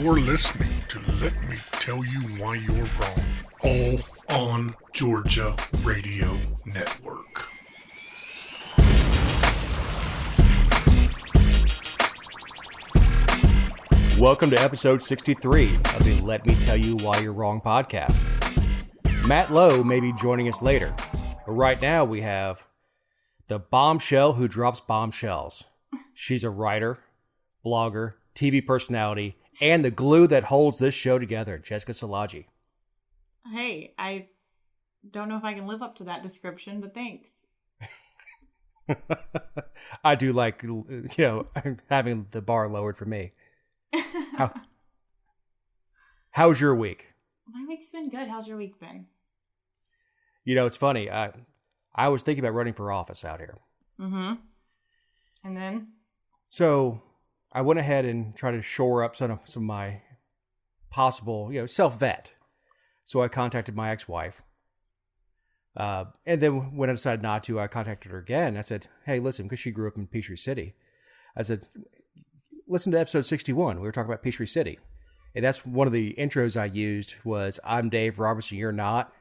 You're listening to Let Me Tell You Why You're Wrong, all on Georgia Radio Network. Welcome to episode 63 of the Let Me Tell You Why You're Wrong podcast. Matt Lowe may be joining us later, but right now we have the bombshell who drops bombshells. She's a writer, blogger, TV personality, and the glue that holds this show together, Jessica Szilagyi. Hey, I don't know if I can live up to that description, but thanks. I do like, having the bar lowered for me. How's your week? My week's been good. How's your week been? It's funny. I was thinking about running for office out here. Mm-hmm. And then? So I went ahead and tried to shore up some of my possible, self-vet. So I contacted my ex-wife. And then when I decided not to, I contacted her again. I said, hey, listen, because she grew up in Peachtree City. I said, listen to episode 61. We were talking about Peachtree City. And that's one of the intros I used was, I'm Dave Robertson, you're not.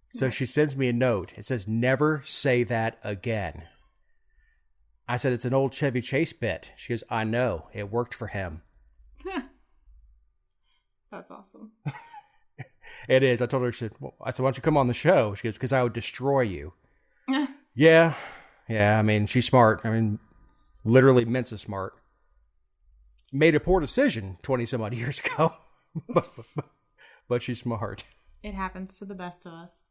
So she sends me a note. It says, never say that again. I said, it's an old Chevy Chase bit. She goes, I know. It worked for him. That's awesome. It is. I told her, I said, why don't you come on the show? She goes, because I would destroy you. Yeah. I mean, she's smart. I mean, literally Mensa smart. Made a poor decision 20 some odd years ago. but she's smart. It happens to the best of us.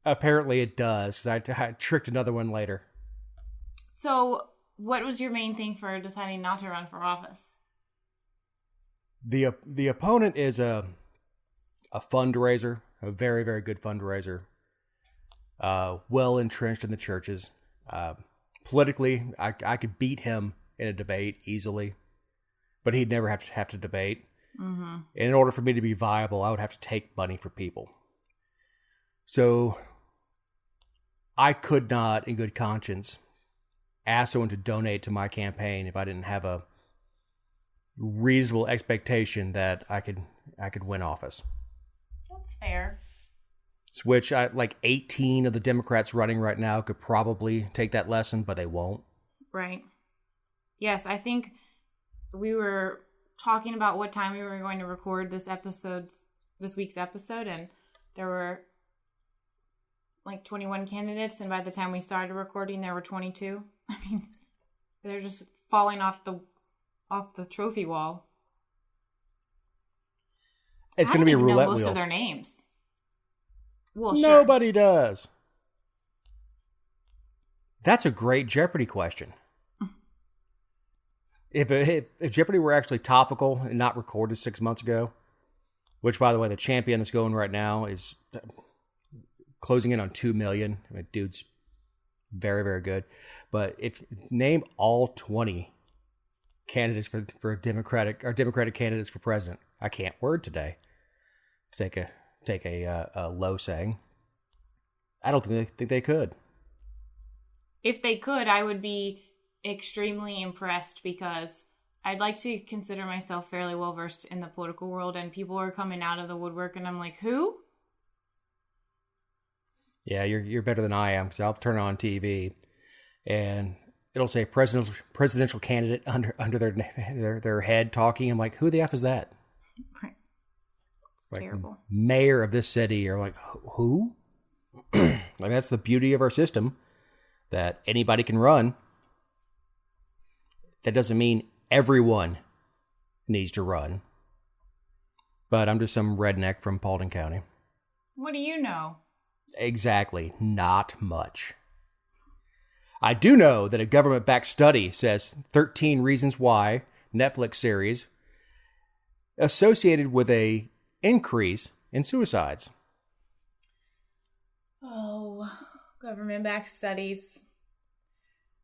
Apparently it does, because I tricked another one later. So, what was your main thing for deciding not to run for office? The opponent is a fundraiser, a very, very good fundraiser, well entrenched in the churches. Politically, I could beat him in a debate easily, but he'd never have to debate. Mm-hmm. And in order for me to be viable, I would have to take money for people. So I could not, in good conscience, ask someone to donate to my campaign if I didn't have a reasonable expectation that I could win office. That's fair. Which 18 of the Democrats running right now could probably take that lesson, but they won't. Right. Yes, I think we were talking about what time we were going to record this week's episode, and there were 21 candidates, and by the time we started recording, there were 22. I mean, they're just falling off the trophy wall. It's going to be a roulette wheel. I don't even know most of their names. Well, nobody does. That's a great Jeopardy question. If Jeopardy were actually topical and not recorded 6 months ago, which, by the way, the champion that's going right now is closing in on 2 million. I mean, dude's very, very good. But if name all 20 candidates for Democratic candidates for president, I can't word today. Take a low saying. I don't think they could. If they could, I would be extremely impressed, because I'd like to consider myself fairly well versed in the political world, and people are coming out of the woodwork, and I'm like, who? Yeah, you're better than I am, because I'll turn on TV and it'll say presidential candidate under their head talking. I'm like, who the F is that? Right. It's terrible. Mayor of this city. You're like, who? That's the beauty of our system, that anybody can run. That doesn't mean everyone needs to run. But I'm just some redneck from Paulding County. What do you know? Exactly. Not much. I do know that a government-backed study says 13 Reasons Why Netflix series associated with a increase in suicides. Oh, government-backed studies.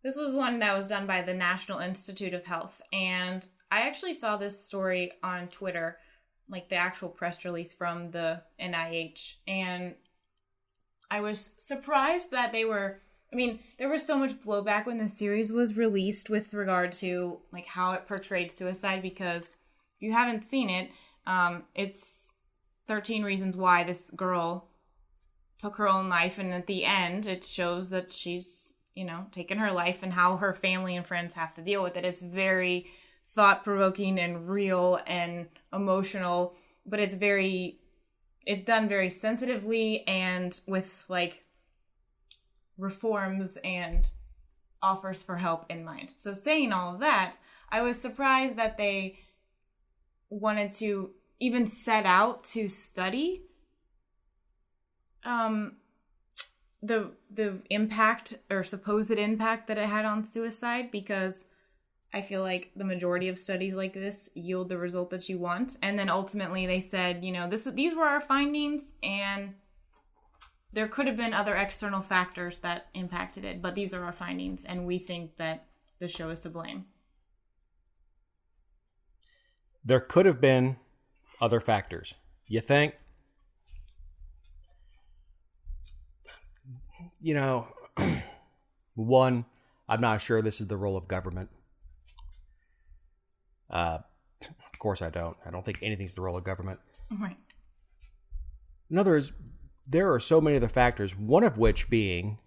This was one that was done by the National Institute of Health, and I actually saw this story on Twitter, the actual press release from the NIH, and I was surprised that they were I mean, there was so much blowback when the series was released with regard to like how it portrayed suicide, because if you haven't seen it, it's 13 Reasons Why this girl took her own life, and at the end it shows that she's, taken her life and how her family and friends have to deal with it. It's very thought-provoking and real and emotional, but it's done very sensitively and with like reforms and offers for help in mind. So saying all of that, I was surprised that they wanted to even set out to study the impact or supposed impact that it had on suicide, because I feel like the majority of studies like this yield the result that you want. And then ultimately they said, these were our findings, and there could have been other external factors that impacted it, but these are our findings, and we think that the show is to blame. There could have been other factors. You think? One, I'm not sure this is the role of government. Of course I don't. I don't think anything's the role of government. Right. Another is, there are so many other factors, one of which being,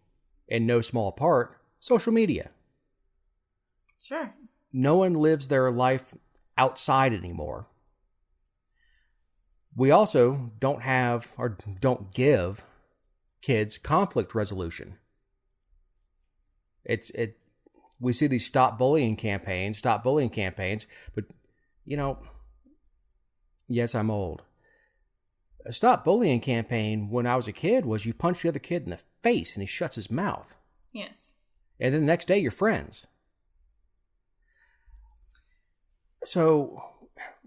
in no small part, social media. Sure. No one lives their life outside anymore. We also don't have, or don't give, kids conflict resolution. We see these stop bullying campaigns, but, yes, I'm old. A stop bullying campaign when I was a kid was you punch the other kid in the face and he shuts his mouth. Yes. And then the next day you're friends. So,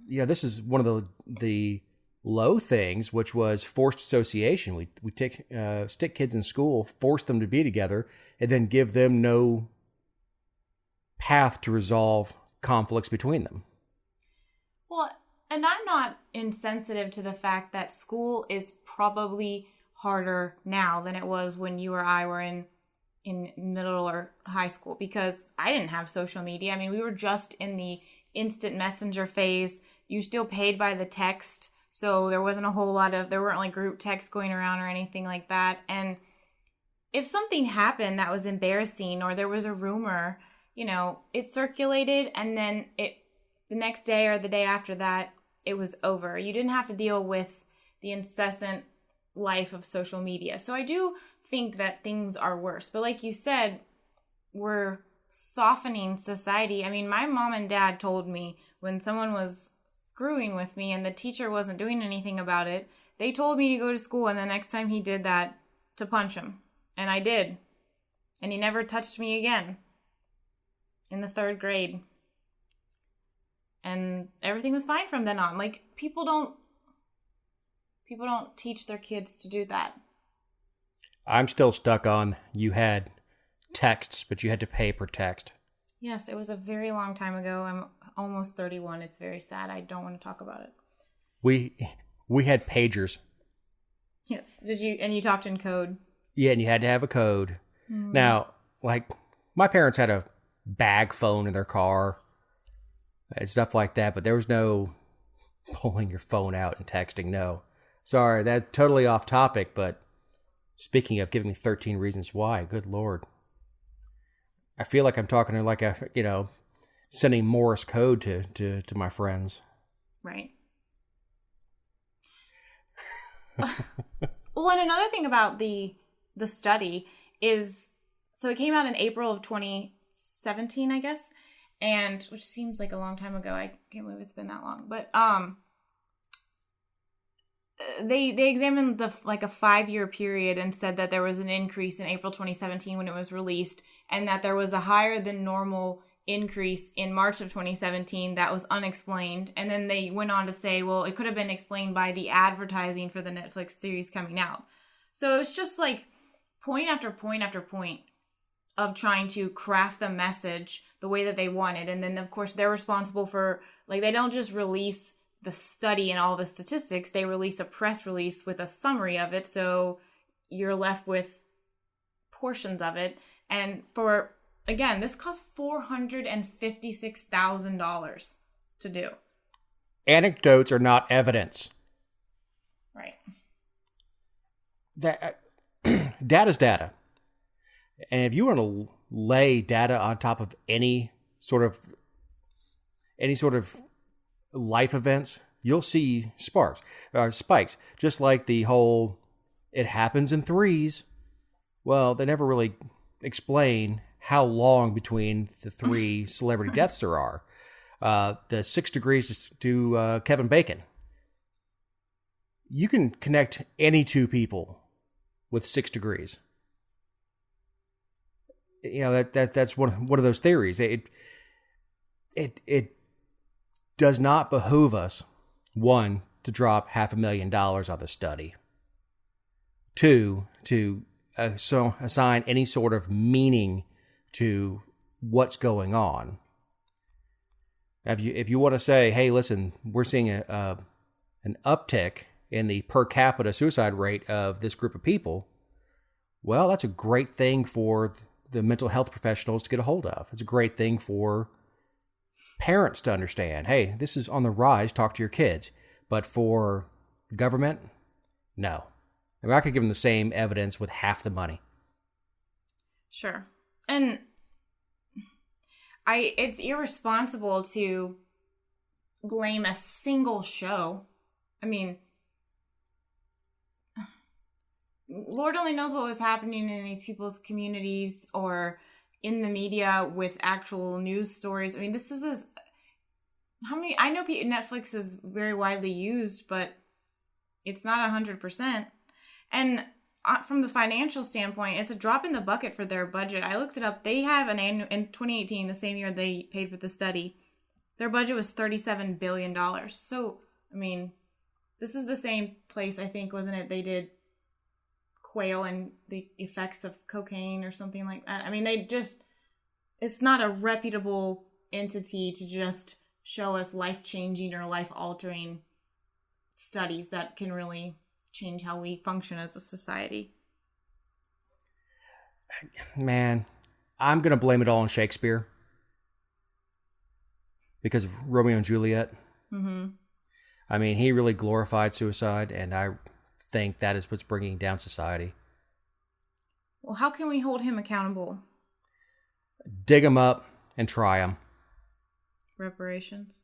this is one of the low things, which was forced association. We stick kids in school, force them to be together, and then give them no path to resolve conflicts between them. Well, and I'm not insensitive to the fact that school is probably harder now than it was when you or I were in middle or high school, because I didn't have social media. I mean, we were just in the instant messenger phase. You still paid by the text, so there wasn't there weren't like group texts going around or anything like that. And if something happened that was embarrassing, or there was a rumor, it circulated, and then the next day or the day after that, it was over. You didn't have to deal with the incessant life of social media. So I do think that things are worse. But like you said, we're softening society. I mean, my mom and dad told me when someone was screwing with me and the teacher wasn't doing anything about it, they told me to go to school, and the next time he did that, to punch him. And I did. And he never touched me again in the 3rd grade. And everything was fine from then on. Like, people don't teach their kids to do that. I'm still stuck on, you had texts, but you had to pay per text. Yes, it was a very long time ago. I'm almost 31. It's very sad. I don't want to talk about it. We had pagers. Yes. And you talked in code? Yeah, and you had to have a code. Mm. Now, like, my parents had a bag phone in their car and stuff like that, but there was no pulling your phone out and texting. No. Sorry, that's totally off topic, but speaking of giving me 13 reasons why, good Lord. I feel like I'm talking to like sending Morse code to my friends. Right. Well, and another thing about the study is, so it came out in April of 2017, I guess, and which seems like a long time ago. I can't believe it's been that long. But they examined a 5-year period and said that there was an increase in April 2017 when it was released, and that there was a higher than normal increase in March of 2017 that was unexplained. And then they went on to say, well, it could have been explained by the advertising for the Netflix series coming out. So it's just like point after point after point of trying to craft the message the way that they wanted. And then, of course, they're responsible for, like, they don't just release the study and all the statistics. They release a press release with a summary of it. So you're left with portions of it. And for, again, this cost $456,000 to do. Anecdotes are not evidence. Right. Data's data. And if you want to lay data on top of any sort of life events, you'll see spikes. Just like the whole, it happens in threes. Well, they never really explain how long between the 3 celebrity deaths there are. The 6 degrees to Kevin Bacon. You can connect any 2 people with 6 degrees. You know, that's one of those theories. It does not behoove us, 1, to drop $500,000 on the study. 2, to assign any sort of meaning to what's going on. If you want to say, hey, listen, we're seeing an uptick in the per capita suicide rate of this group of people, well, that's a great thing for the mental health professionals to get a hold of. It's a great thing for parents to understand. Hey, this is on the rise. Talk to your kids. But for government, no. I mean, I could give them the same evidence with half the money. Sure. And it's irresponsible to blame a single show. I mean, Lord only knows what was happening in these people's communities or in the media with actual news stories. I mean, this is I know Netflix is very widely used, but it's not 100%. And from the financial standpoint, it's a drop in the bucket for their budget. I looked it up. They have an annual, in 2018, the same year they paid for the study, their budget was $37 billion. So, I mean, this is the same place, I think, wasn't it? They did Quail and the effects of cocaine or something like that. I mean, it's not a reputable entity to just show us life-changing or life-altering studies that can really change how we function as a society. Man, I'm going to blame it all on Shakespeare because of Romeo and Juliet. Mm-hmm. I mean, he really glorified suicide, and I think that is what's bringing down society. Well, how can we hold him accountable? Dig him up and try him. Reparations.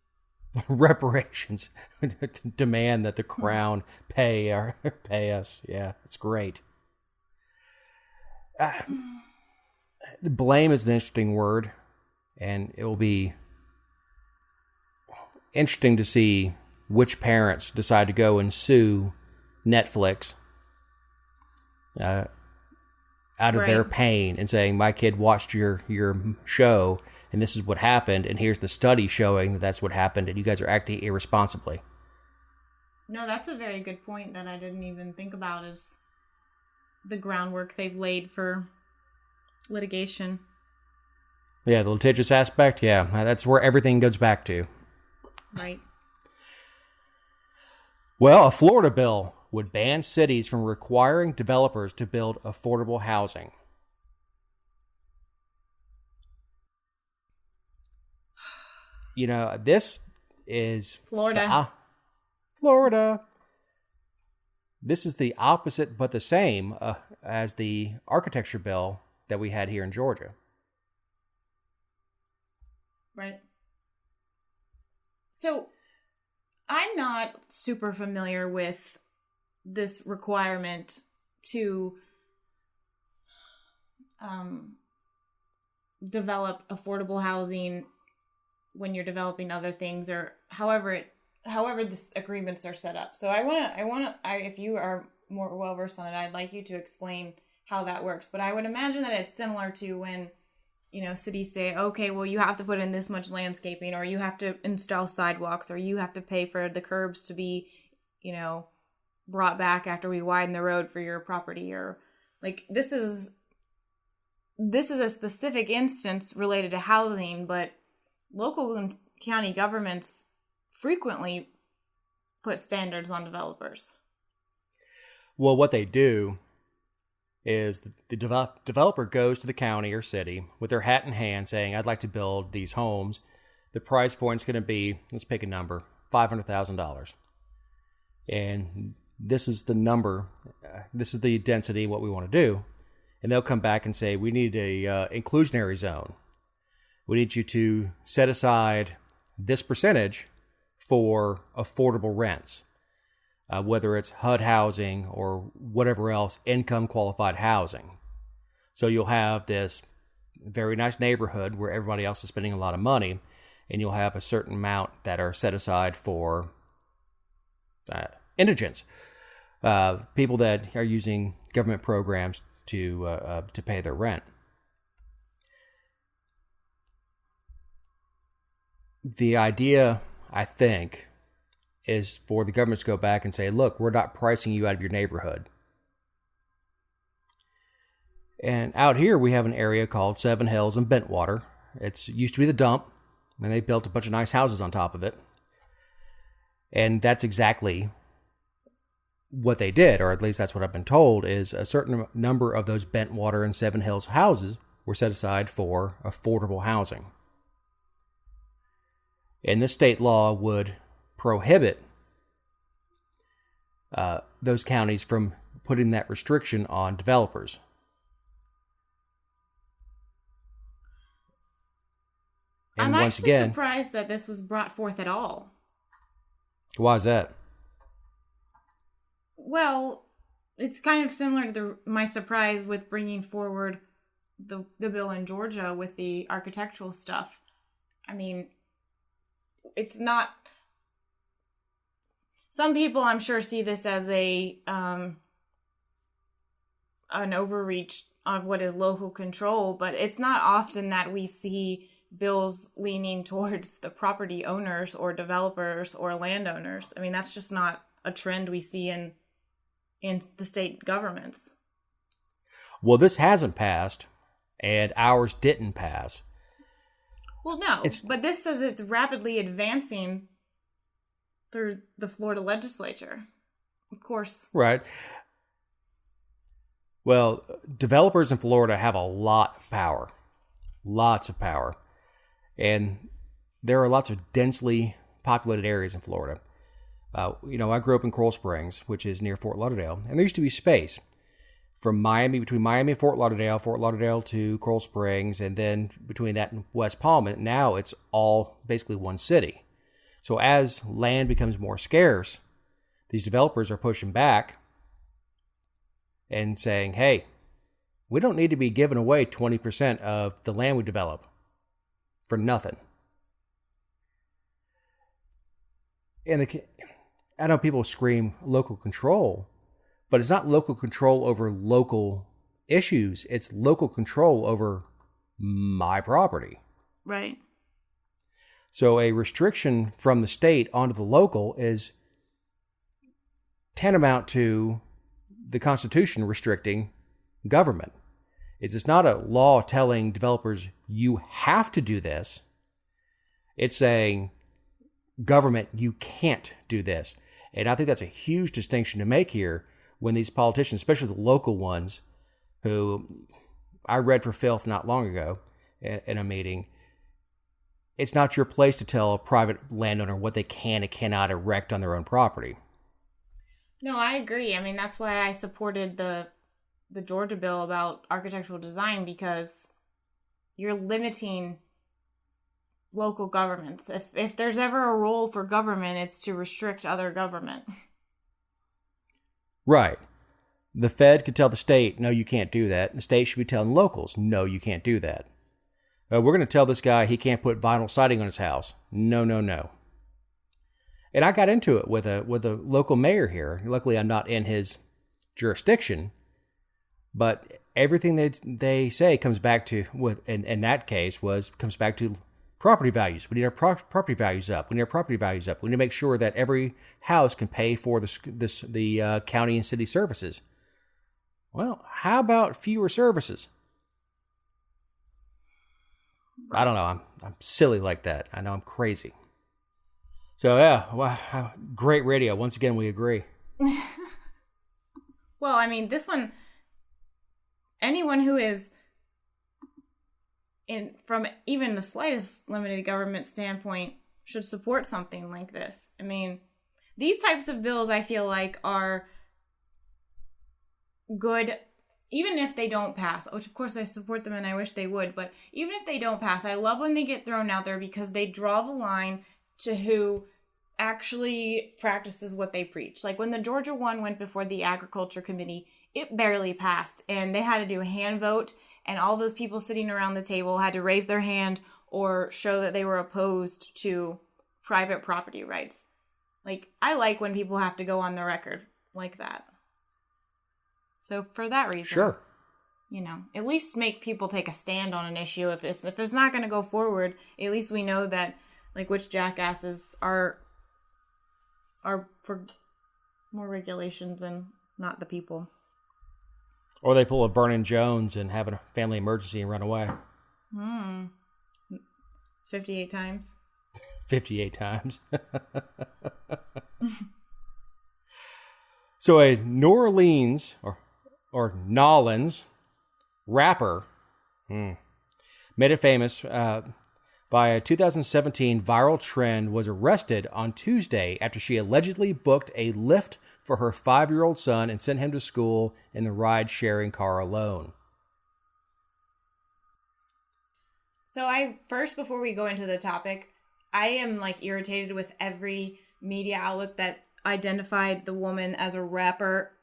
Reparations. Demand that the crown pay us. Yeah, it's great. Blame is an interesting word, and it will be interesting to see which parents decide to go and sue Netflix out of their pain and saying, my kid watched your show and this is what happened, and here's the study showing that that's what happened, and you guys are acting irresponsibly. No, that's a very good point that I didn't even think about, is the groundwork they've laid for litigation. Yeah, the litigious aspect, yeah, that's where everything goes back to. Right. Well, a Florida bill would ban cities from requiring developers to build affordable housing. You know, this is... Florida. Florida. This is the opposite but the same as the architecture bill that we had here in Georgia. Right. So, I'm not super familiar with this requirement to develop affordable housing when you're developing other things, or however the agreements are set up. So if you are more well versed on it, I'd like you to explain how that works. But I would imagine that it's similar to when, cities say, okay, well, you have to put in this much landscaping, or you have to install sidewalks, or you have to pay for the curbs to be, brought back after we widen the road for your property, or like this is a specific instance related to housing, but local and county governments frequently put standards on developers. Well, what they do is the developer goes to the county or city with their hat in hand saying, I'd like to build these homes. The price point's going to be, let's pick a number, $500,000. And this is the number, this is the density, what we want to do. And they'll come back and say, we need a inclusionary zone. We need you to set aside this percentage for affordable rents. Whether it's HUD housing or whatever else, income qualified housing. So you'll have this very nice neighborhood where everybody else is spending a lot of money, and you'll have a certain amount that are set aside for indigents, people that are using government programs to pay their rent. The idea, I think, is for the government to go back and say, look, we're not pricing you out of your neighborhood. And out here, we have an area called Seven Hills and Bentwater. It used to be the dump, and they built a bunch of nice houses on top of it. And that's exactly what they did, or at least that's what I've been told, is a certain number of those Bentwater and Seven Hills houses were set aside for affordable housing. And this state law would prohibit those counties from putting that restriction on developers. And I'm once actually again, surprised that this was brought forth at all. Why is that? Well, it's kind of similar to my surprise with bringing forward the bill in Georgia with the architectural stuff. I mean, it's not... Some people, I'm sure, see this as an overreach of what is local control, but it's not often that we see bills leaning towards the property owners or developers or landowners. I mean, that's just not a trend we see in the state governments. Well, this hasn't passed, and ours didn't pass. Well, no, but this says it's rapidly advancing through the Florida legislature, of course. Right. Well, developers in Florida have a lot of power. Lots of power. And there are lots of densely populated areas in Florida. I grew up in Coral Springs, which is near Fort Lauderdale, and there used to be space from between Miami and Fort Lauderdale to Coral Springs, and then between that and West Palm. And now it's all basically one city. So as land becomes more scarce, these developers are pushing back and saying, hey, we don't need to be giving away 20% of the land we develop for nothing. And I know people scream local control, but it's not local control over local issues. It's local control over my property. Right. So a restriction from the state onto the local is tantamount to the Constitution restricting government. It's not a law telling developers you have to do this. It's saying, government, you can't do this. And I think that's a huge distinction to make here when these politicians, especially the local ones, who I read for filth not long ago in a meeting, it's not your place to tell a private landowner what they can and cannot erect on their own property. No, I agree. I mean, that's why I supported the Georgia bill about architectural design, because you're limiting local governments. If there's ever a role for government, it's to restrict other government. Right. The Fed could tell the state, no, you can't do that. The state should be telling locals, no, you can't do that. We're going to tell this guy he can't put vinyl siding on his house. No, no, no. And I got into it with a local mayor here. Luckily, I'm not in his jurisdiction, but everything they say comes back to, in that case, comes back to property values. We need our property values up. We need to make sure that every house can pay for the county and city services. Well, how about fewer services? I don't know. I'm silly like that. I know I'm crazy. So yeah, wow, great radio. Once again, we agree. Well, I mean, this one, anyone who is from even the slightest limited government standpoint should support something like this. I mean, these types of bills I feel like are good, even if they don't pass, which of course I support them and I wish they would, but even if they don't pass, I love when they get thrown out there because they draw the line to who actually practices what they preach. Like when the Georgia one went before the Agriculture Committee, it barely passed and they had to do a hand vote, and all those people sitting around the table had to raise their hand or show that they were opposed to private property rights. Like, I like when people have to go on the record like that. So for that reason, Sure. You know, at least make people take a stand on an issue. If it's not going to go forward, at least we know that, like, which jackasses are for more regulations and not the people. Or they pull a Vernon Jones and have a family emergency and run away. 58 times. 58 times. So a New Orleans or Nolans rapper made it famous by a 2017 viral trend, was arrested on Tuesday after she allegedly booked a Lyft for her 5-year-old son and sent him to school in the ride-sharing car alone. So before we go into the topic, I am like irritated with every media outlet that identified the woman as a rapper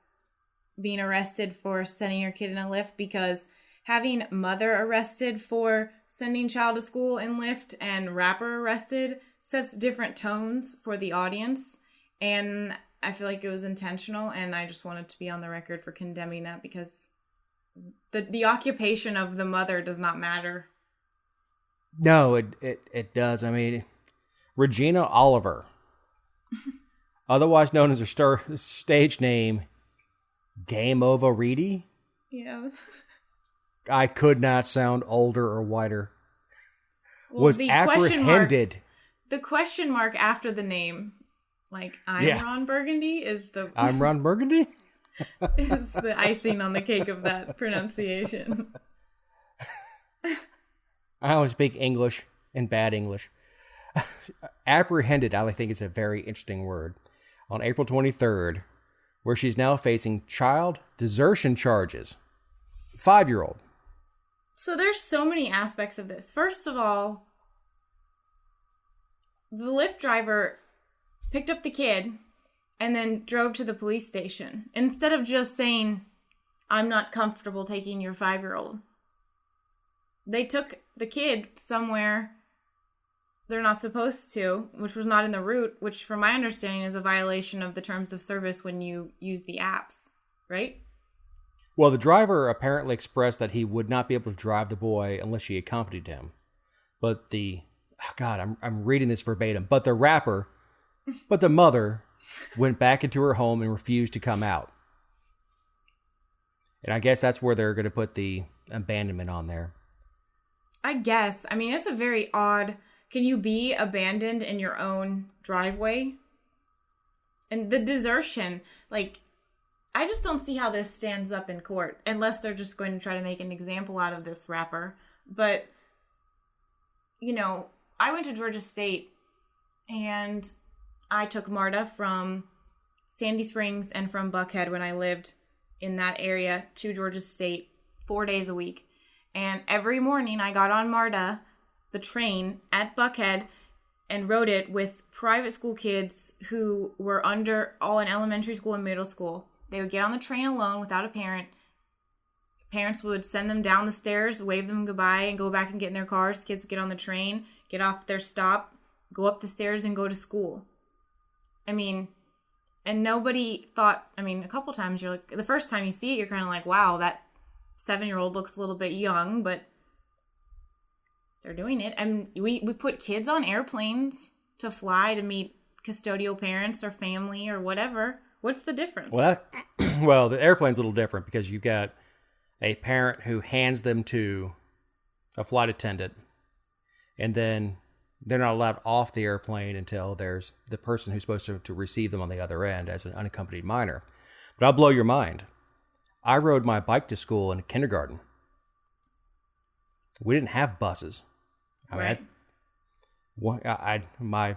being arrested for sending her kid in a Lyft, because having mother arrested for sending child to school in Lyft and rapper arrested sets different tones for the audience. And I feel like it was intentional, and I just wanted to be on the record for condemning that, because the occupation of the mother does not matter. No, it does. I mean, Regina Oliver, otherwise known as her stage name, Game Over Reedy. Yeah. I could not sound older or whiter. Well, was the apprehended. The question mark after the name, like Ron Burgundy, is the I'm Ron Burgundy? is the icing on the cake of that pronunciation. I only speak English and bad English. Apprehended, I think, is a very interesting word. On April 23rd, where she's now facing child desertion charges. 5-year-old. So there's so many aspects of this. First of all, the Lyft driver picked up the kid and then drove to the police station instead of just saying, "I'm not comfortable taking your 5-year-old." They took the kid somewhere they're not supposed to, which was not in the route, which from my understanding is a violation of the terms of service when you use the apps, right? Well, the driver apparently expressed that he would not be able to drive the boy unless she accompanied him. But I'm reading this verbatim, but the mother went back into her home and refused to come out. And I guess that's where they're going to put the abandonment on there. I guess. I mean, it's a very odd... Can you be abandoned in your own driveway? And the desertion, like, I just don't see how this stands up in court, unless they're just going to try to make an example out of this rapper. But, you know, I went to Georgia State, and I took MARTA from Sandy Springs and from Buckhead when I lived in that area to Georgia State 4 days a week. And every morning I got on MARTA, the train at Buckhead, and rode it with private school kids who were all in elementary school and middle school. They would get on the train alone without a parent. Parents would send them down the stairs, wave them goodbye, and go back and get in their cars. Kids would get on the train, get off their stop, go up the stairs, and go to school. I mean, and nobody thought, a couple times you're like, the first time you see it, you're kind of like, wow, that 7-year-old looks a little bit young, but they're doing it. And we put kids on airplanes to fly to meet custodial parents or family or whatever. What's the difference? Well, the airplane's a little different because you've got a parent who hands them to a flight attendant, and then they're not allowed off the airplane until there's the person who's supposed to receive them on the other end as an unaccompanied minor. But I'll blow your mind. I rode my bike to school in kindergarten. We didn't have buses. Right. My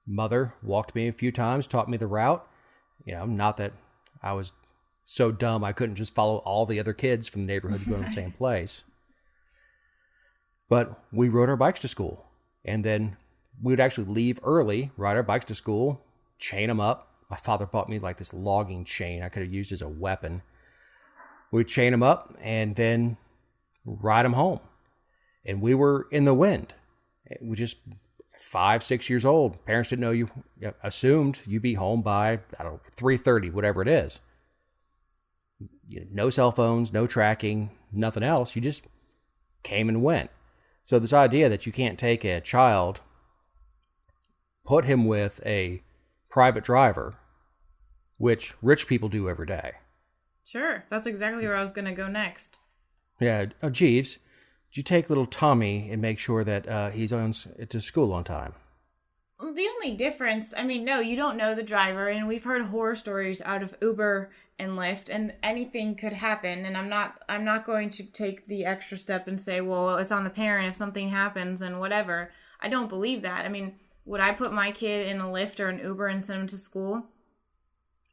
mother walked me a few times, taught me the route. Not that I was so dumb I couldn't just follow all the other kids from the neighborhood going to the same place. But we rode our bikes to school. And then we would actually leave early, ride our bikes to school, chain them up. My father bought me like this logging chain I could have used as a weapon. We'd chain them up and then ride them home. And we were in the wind. We just 5, 6 years old. Parents didn't know you, assumed you'd be home by, 3:30, whatever it is. No cell phones, no tracking, nothing else. You just came and went. So this idea that you can't take a child, put him with a private driver, which rich people do every day. Sure. That's exactly where I was going to go next. Yeah. Oh, Jeeves, did you take little Tommy and make sure that he's on to school on time? The only difference, no, you don't know the driver, and we've heard horror stories out of Uber and Lyft, and anything could happen. And I'm not going to take the extra step and say, well, it's on the parent if something happens and whatever. I don't believe that. Would I put my kid in a Lyft or an Uber and send him to school?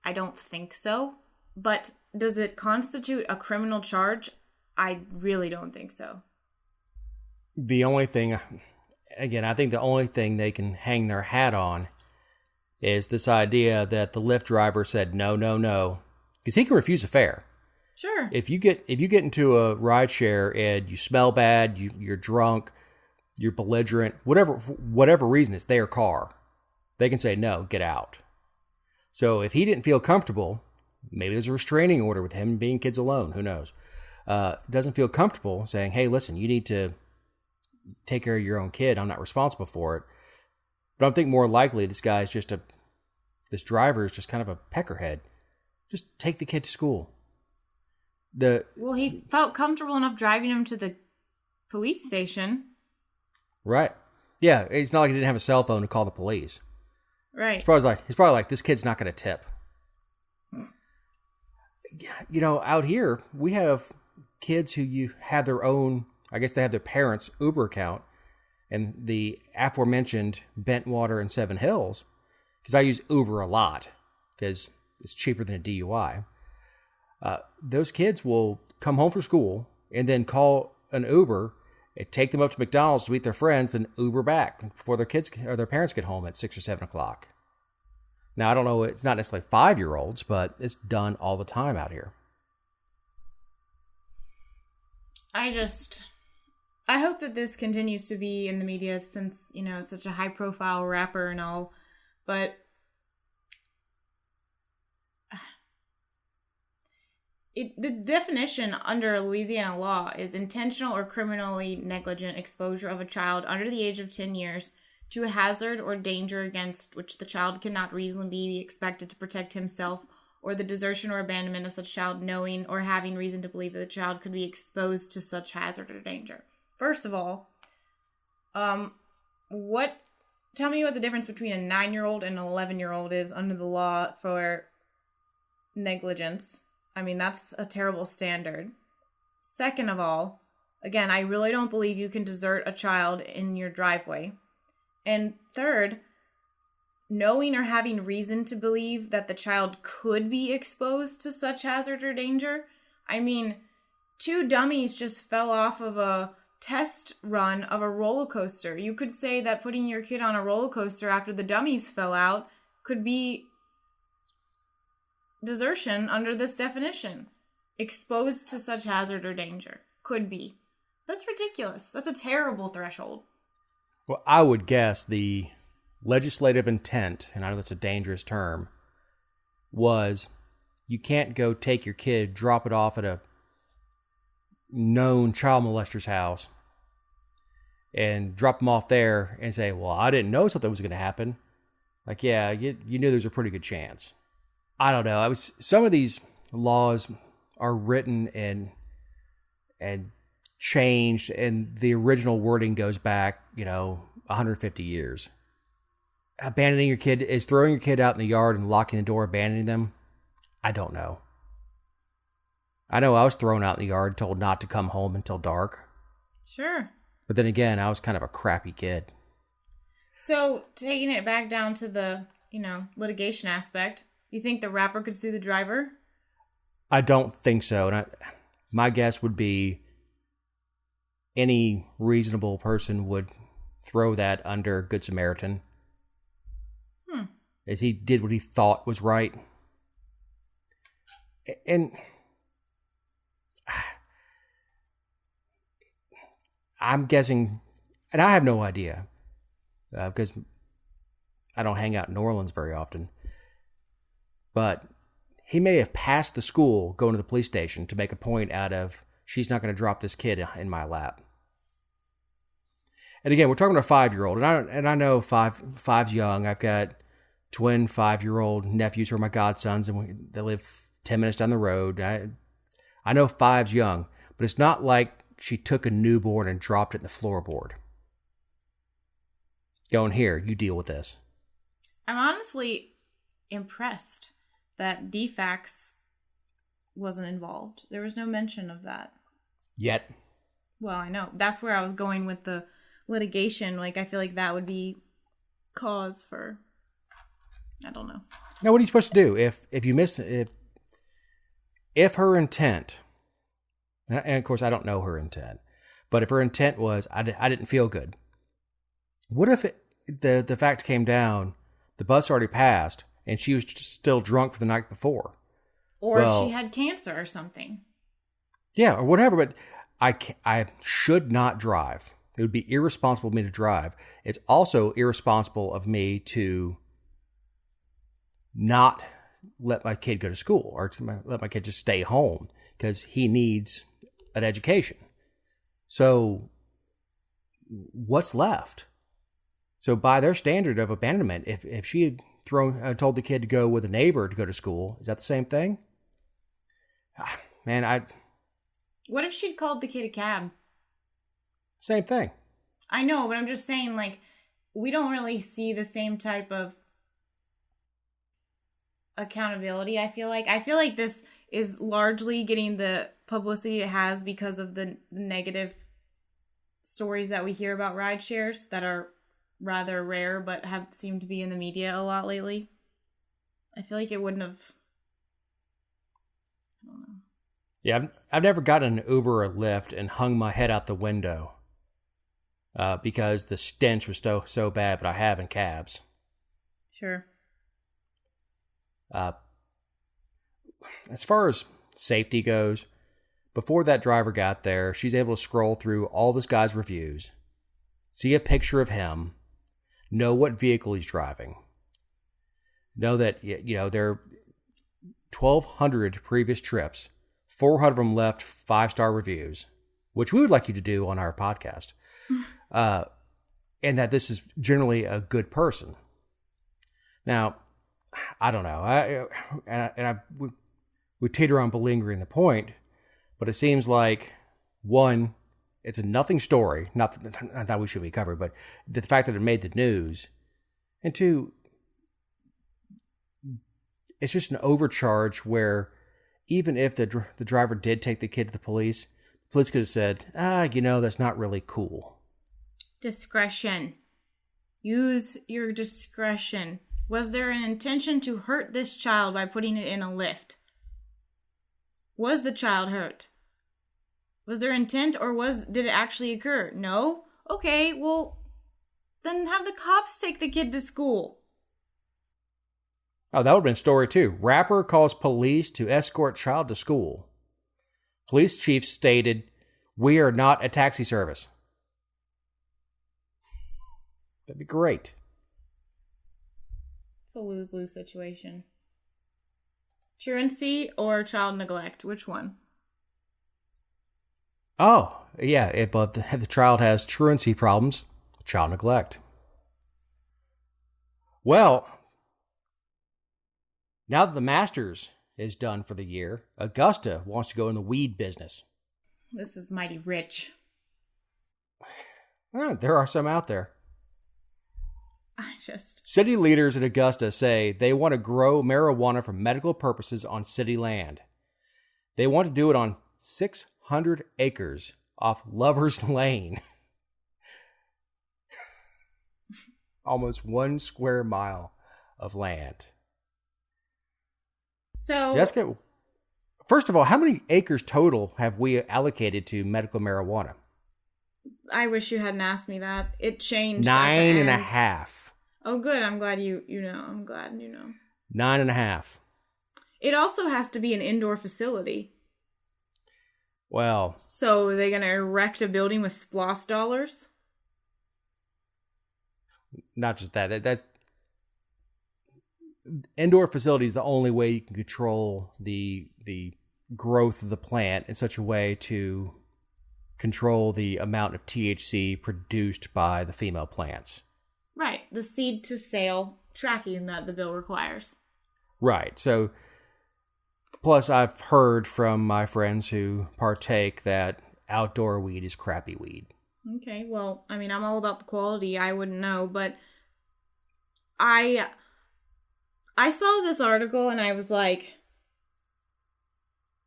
I don't think so. But does it constitute a criminal charge? I really don't think so. The only thing, again, I think the only thing they can hang their hat on is this idea that the Lyft driver said no, because he can refuse a fare. Sure. If you get into a ride share and you smell bad, you're drunk, you're belligerent, whatever reason, it's their car. They can say no, get out. So if he didn't feel comfortable, maybe there's a restraining order with him being kids alone. Who knows? Doesn't feel comfortable saying, hey, listen, you need to take care of your own kid. I'm not responsible for it. But I think more likely this driver is just kind of a peckerhead. Just take the kid to school. Well, he felt comfortable enough driving him to the police station. Right. Yeah, it's not like he didn't have a cell phone to call the police. Right. He's probably like, this kid's not going to tip. Out here, we have kids who have their own, I guess they have their parents' Uber account, and the aforementioned Bentwater and Seven Hills, because I use Uber a lot, because it's cheaper than a DUI. Those kids will come home from school and then call an Uber and take them up to McDonald's to meet their friends, then Uber back before their parents get home at 6 or 7 o'clock. Now, I don't know, it's not necessarily 5-year-olds, but it's done all the time out here. I hope that this continues to be in the media since, it's such a high profile rapper and all, but the definition under Louisiana law is intentional or criminally negligent exposure of a child under the age of 10 years to a hazard or danger against which the child cannot reasonably be expected to protect himself, or the desertion or abandonment of such child knowing or having reason to believe that the child could be exposed to such hazard or danger. First of all, tell me what the difference between a 9-year-old and an 11-year-old is under the law for negligence. That's a terrible standard. Second of all, again, I really don't believe you can desert a child in your driveway. And third, knowing or having reason to believe that the child could be exposed to such hazard or danger. 2 dummies just fell off of a test run of a roller coaster. You could say that putting your kid on a roller coaster after the dummies fell out could be desertion under this definition. Exposed to such hazard or danger. Could be. That's ridiculous. That's a terrible threshold. Well, I would guess the legislative intent, and I know that's a dangerous term, was you can't go take your kid, drop it off at a known child molester's house, and drop them off there and say, well, I didn't know something was going to happen. Like, yeah, you knew there was a pretty good chance. I don't know. Some of these laws are written and changed, and the original wording goes back, 150 years. Abandoning your kid, is throwing your kid out in the yard and locking the door, abandoning them? I don't know. I know I was thrown out in the yard, told not to come home until dark. Sure. But then again, I was kind of a crappy kid. So, taking it back down to the, litigation aspect, you think the rapper could sue the driver? I don't think so. And my guess would be any reasonable person would throw that under Good Samaritan. As he did what he thought was right. And I'm guessing, and I have no idea, because I don't hang out in New Orleans very often, but he may have passed the school going to the police station to make a point out of, she's not going to drop this kid in my lap. And again, we're talking about a 5-year-old, and I know five's young. I've got twin 5-year-old nephews who are my godsons, and they live 10 minutes down the road. I know 5's young, but it's not like she took a newborn and dropped it in the floorboard. Going, here, you deal with this. I'm honestly impressed that DFAX wasn't involved. There was no mention of that. Yet. Well, I know. That's where I was going with the litigation. Like, I feel like that would be cause for, I don't know. Now, what are you supposed to do if you miss it? If her intent, and of course I don't know her intent, but if her intent was, I didn't feel good. What if the fact came down, the bus already passed, and she was still drunk from the night before? Or she had cancer or something. Yeah, or whatever, but I should not drive. It would be irresponsible of me to drive. It's also irresponsible of me to not let my kid go to school or to let my kid just stay home because he needs an education. So what's left? So by their standard of abandonment, if she had told the kid to go with a neighbor to go to school, is that the same thing? Man, What if she'd called the kid a cab? Same thing. I know, but I'm just saying, like, we don't really see the same type of accountability, I feel like this is largely getting the publicity it has because of the negative stories that we hear about ride shares that are rather rare but have seemed to be in the media a lot lately. I feel like it wouldn't have, I don't know. Yeah, I've never gotten an Uber or Lyft and hung my head out the window because the stench was so bad, but I have in cabs. Sure. As far as safety goes, before that driver got there, she's able to scroll through all this guy's reviews, see a picture of him, know what vehicle he's driving, know that, there are 1,200 previous trips, 400 of them left 5-star reviews, which we would like you to do on our podcast, and that this is generally a good person. Now, I don't know. We teeter on belingering the point, but it seems like, one, it's a nothing story. Not that we should be covered, but the fact that it made the news. And two, it's just an overcharge where even if the driver did take the kid to the police could have said, that's not really cool. Discretion. Use your discretion. Was there an intention to hurt this child by putting it in a Lyft? Was the child hurt? Was there intent or did it actually occur? No? Okay, well, then have the cops take the kid to school. Oh, that would have been a story too. Rapper calls police to escort child to school. Police chief stated, "We are not a taxi service." That'd be great. It's a lose-lose situation. Truancy or child neglect? Which one? Oh, yeah. But the child has truancy problems, child neglect. Well, now that the Masters is done for the year, Augusta wants to go in the weed business. This is mighty rich. There are some out there. just... City leaders in Augusta say they want to grow marijuana for medical purposes on city land. They want to do it on 600 acres off Lover's Lane. Almost 1 square mile of land. So, Jessica, first of all, how many acres total have we allocated to medical marijuana? I wish you hadn't asked me that. It changed. 9.5. Oh, good. I'm glad you know. I'm glad you know. 9.5. It also has to be an indoor facility. Well, so they're going to erect a building with SPLOST dollars? Not just that. That's indoor facility is the only way you can control the growth of the plant in such a way to control the amount of THC produced by the female plants. Right. The seed to sale tracking that the bill requires. Right. So, plus I've heard from my friends who partake that outdoor weed is crappy weed. Okay. Well, I mean, I'm all about the quality. I wouldn't know, but I saw this article and I was like,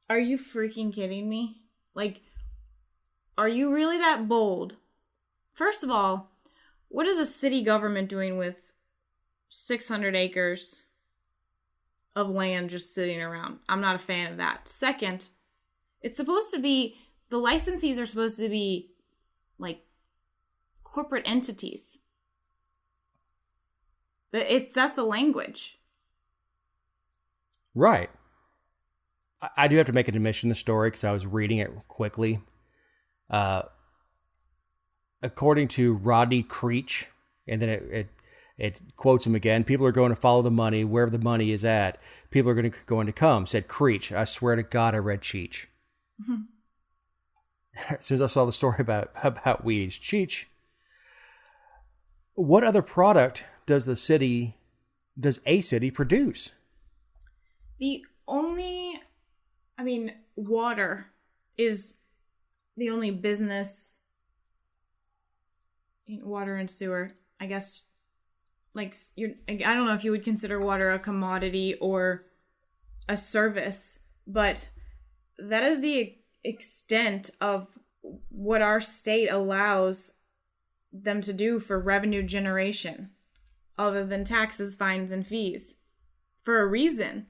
are you freaking kidding me? Like, are you really that bold? First of all, what is a city government doing with 600 acres of land just sitting around? I'm not a fan of that. Second, it's supposed to be, the licensees are supposed to be like corporate entities. That's the language. Right. I do have to make an admission in the story because I was reading it quickly. According to Rodney Creech, and then it quotes him again, people are going to follow the money. Wherever the money is at, people are going to come, said Creech. I swear to God, I read Cheech. Mm-hmm. As soon as I saw the story about weeds, Cheech. What other product does a city produce? Water is the only business, water and sewer, I guess, like, I don't know if you would consider water a commodity or a service, but that is the extent of what our state allows them to do for revenue generation, other than taxes, fines, and fees, for a reason.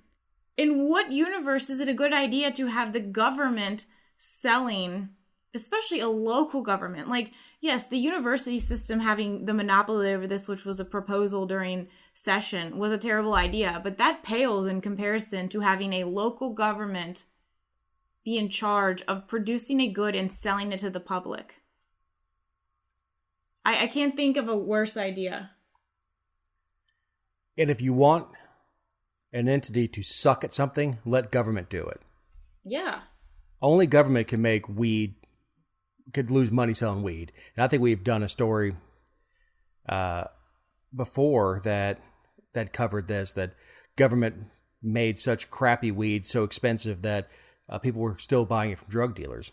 In what universe is it a good idea to have the government selling, especially a local government? Like, yes, the university system having the monopoly over this, which was a proposal during session, was a terrible idea, but that pales in comparison to having a local government be in charge of producing a good and selling it to the public. I can't think of a worse idea. And if you want an entity to suck at something, let government do it. Yeah. Only government can make weed, could lose money selling weed. And I think we've done a story before that covered this, that government made such crappy weed so expensive that people were still buying it from drug dealers.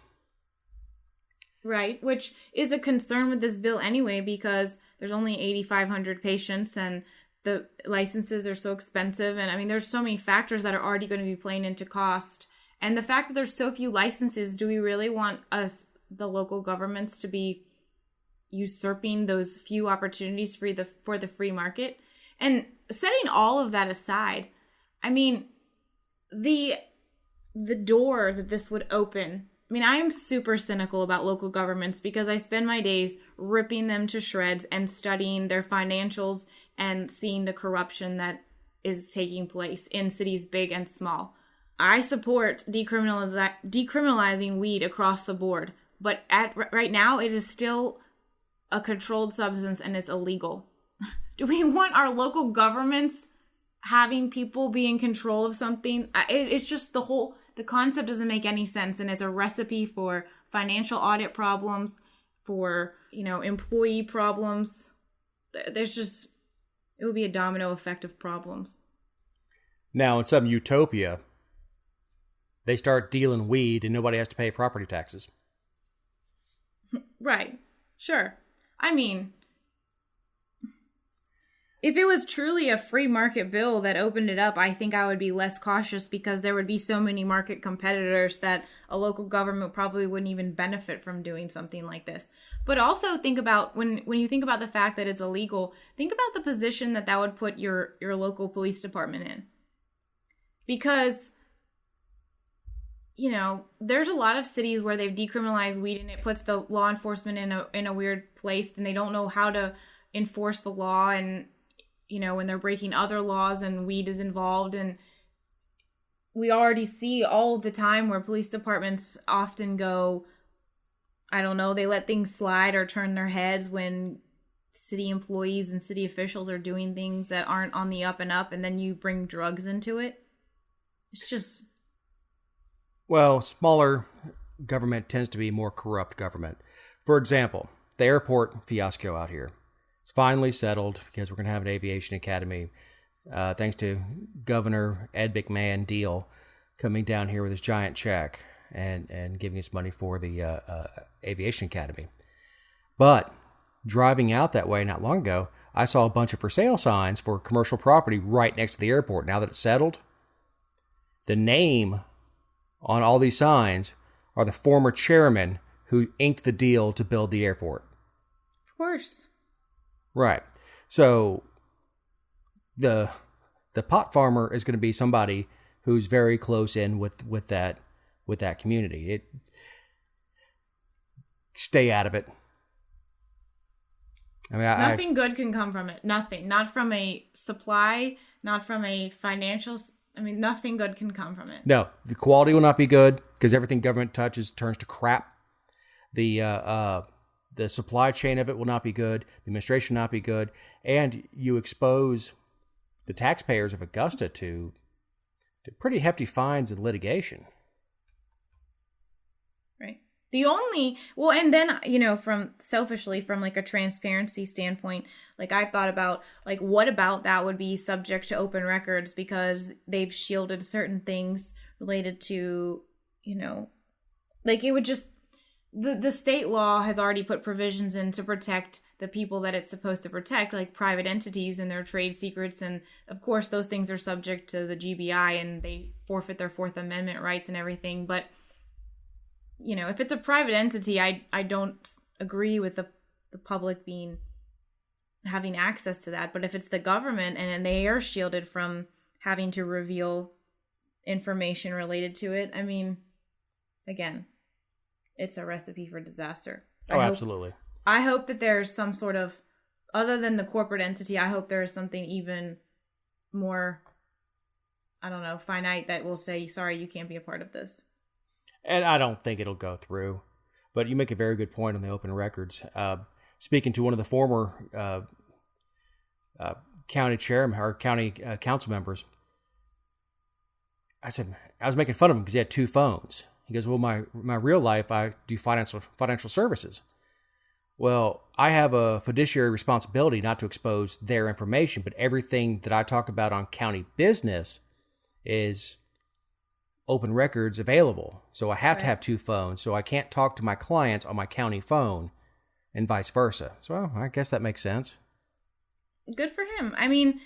Right, which is a concern with this bill anyway, because there's only 8,500 patients and the licenses are so expensive. And there's so many factors that are already going to be playing into cost. And the fact that there's so few licenses, do we really want the local governments, to be usurping those few opportunities for the free market? And setting all of that aside, the door that this would open, I am super cynical about local governments because I spend my days ripping them to shreds and studying their financials and seeing the corruption that is taking place in cities big and small. I support decriminalizing weed across the board, but right now it is still a controlled substance and it's illegal. Do we want our local governments having people be in control of something? It's just the concept doesn't make any sense, and it's a recipe for financial audit problems, for employee problems. It would be a domino effect of problems. Now, in some utopia, they start dealing weed and nobody has to pay property taxes. Right. Sure. If it was truly a free market bill that opened it up, I think I would be less cautious because there would be so many market competitors that a local government probably wouldn't even benefit from doing something like this. But also think about when you think about the fact that it's illegal, think about the position that would put your local police department in. Because, you know, there's a lot of cities where they've decriminalized weed and it puts the law enforcement in a weird place and they don't know how to enforce the law, and you know, when they're breaking other laws and weed is involved. And we already see all the time where police departments often go, I don't know, they let things slide or turn their heads when city employees and city officials are doing things that aren't on the up and up, and then you bring drugs into it. It's just... Well, smaller government tends to be more corrupt government. For example, the airport fiasco out here. It's finally settled because we're going to have an aviation academy, thanks to Governor Ed McMahon Deal coming down here with his giant check and giving us money for the aviation academy. But driving out that way not long ago, I saw a bunch of for sale signs for commercial property right next to the airport. Now that it's settled, the name on all these signs are the former chairman who inked the deal to build the airport. Of course. Right. So the pot farmer is going to be somebody who's very close in with that community. Stay out of it. I mean, nothing good can come from it. Nothing. Not from a supply, not from a financial. I mean, nothing good can come from it. No, the quality will not be good because everything government touches turns to crap. The supply chain of it will not be good. The administration will not be good. And you expose the taxpayers of Augusta to pretty hefty fines and litigation. Right. And then, you know, from like a transparency standpoint, like I've thought about, like, what about that would be subject to open records because they've shielded certain things related to, you know, like it would just... The state law has already put provisions in to protect the people that it's supposed to protect, like private entities and their trade secrets. And of course, those things are subject to the GBI and they forfeit their Fourth Amendment rights and everything. But, you know, if it's a private entity, I don't agree with the public having access to that. But if it's the government and they are shielded from having to reveal information related to it, I mean, again... it's a recipe for disaster. Absolutely. I hope that there's some sort of, other than the corporate entity, I hope there is something even more, I don't know, finite that will say, sorry, you can't be a part of this. And I don't think it'll go through. But you make a very good point on the open records. Speaking to one of the former county chairman or county council members, I was making fun of him because he had two phones. He goes, well, my real life, I do financial services. Well, I have a fiduciary responsibility not to expose their information, but everything that I talk about on county business is open records available. So I have to have two phones, so I can't talk to my clients on my county phone and vice versa. So well, I guess that makes sense. Good for him. I mean...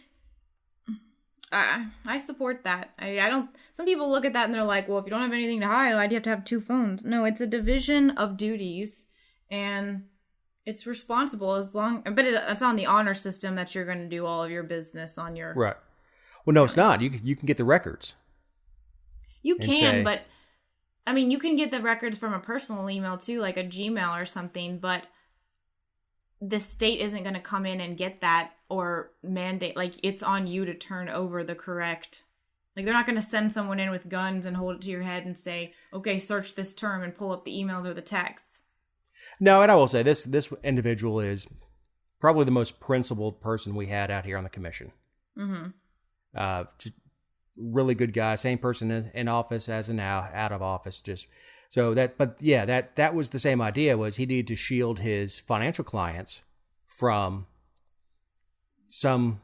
I support that. I don't... Some people look at that and they're like, well, if you don't have anything to hide, why'd you have to have two phones? No, it's a division of duties, and it's responsible but it's on the honor system that you're going to do all of your business on your... Right. Well, no, it's not. You can get the records. You can, but... I mean, you can get the records from a personal email, too, like a Gmail or something, but... the state isn't going to come in and get that or mandate, like, it's on you to turn over the correct, like, they're not going to send someone in with guns and hold it to your head and say, okay, search this term and pull up the emails or the texts. No, and I will say this individual is probably the most principled person we had out here on the commission. Mm-hmm. Just really good guy, same person in office as in out of office, just... So that was the same idea, was he needed to shield his financial clients from some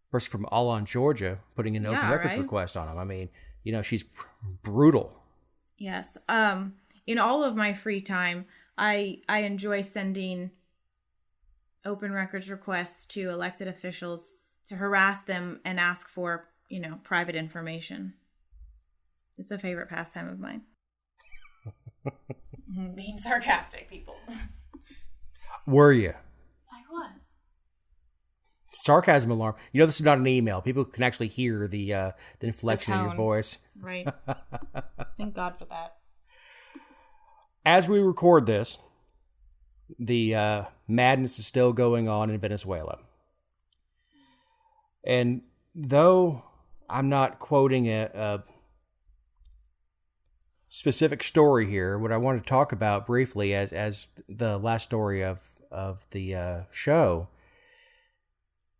person from all on Georgia putting an open records request on him. I mean, you know, she's brutal. Yes. In all of my free time, I enjoy sending open records requests to elected officials to harass them and ask for, private information. It's a favorite pastime of mine. Being sarcastic, people. Were you? I was. Sarcasm alarm. This is not an email. People can actually hear the inflection in your voice. Right. Thank God for that. As we record this, the madness is still going on in Venezuela. And though I'm not quoting a specific story here, what I want to talk about briefly as the last story of the show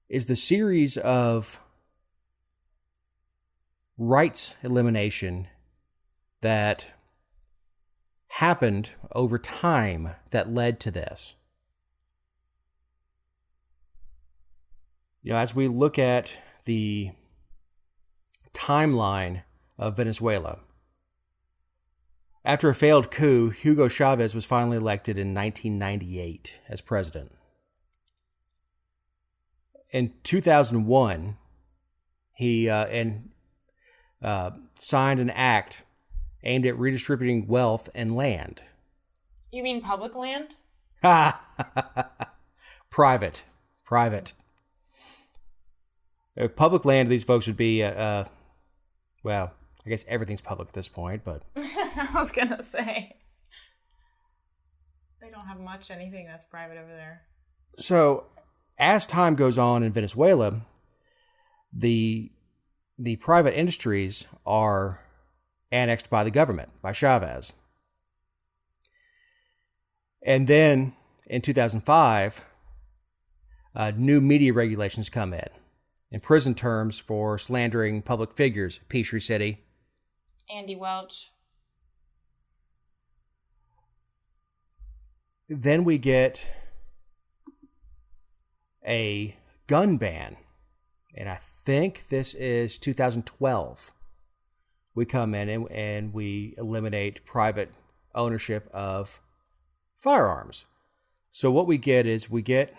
is the series of rights elimination that happened over time that led to this. As we look at the timeline of Venezuela, after a failed coup, Hugo Chavez was finally elected in 1998 as president. In 2001, he signed an act aimed at redistributing wealth and land. You mean public land? Private. Public land to these folks would be, well, I guess everything's public at this point, but... I was going to say. They don't have much anything that's private over there. So, as time goes on in Venezuela, the private industries are annexed by the government, by Chavez. And then, in 2005, new media regulations come in prison terms for slandering public figures. Peachtree City. Andy Welch. Then we get a gun ban. And I think this is 2012. We come in and we eliminate private ownership of firearms. So what we get is we get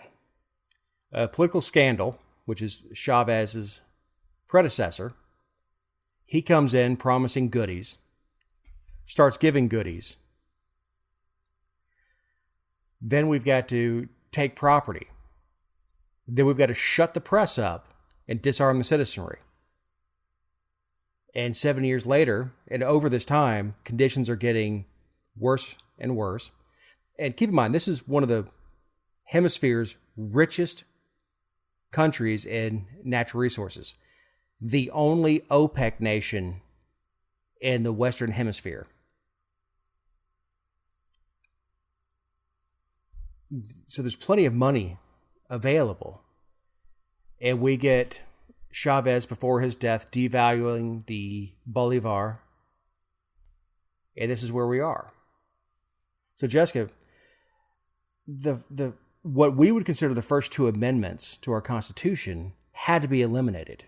a political scandal, which is Chavez's predecessor. He comes in promising goodies, starts giving goodies. Then we've got to take property. Then we've got to shut the press up and disarm the citizenry. And 7 years later, and over this time, conditions are getting worse and worse. And keep in mind, this is one of the hemisphere's richest countries in natural resources. The only OPEC nation in the Western Hemisphere. So there's plenty of money available. And we get Chavez, before his death, devaluing the Bolivar. And this is where we are. So, Jessica, the what we would consider the first two amendments to our Constitution had to be eliminated.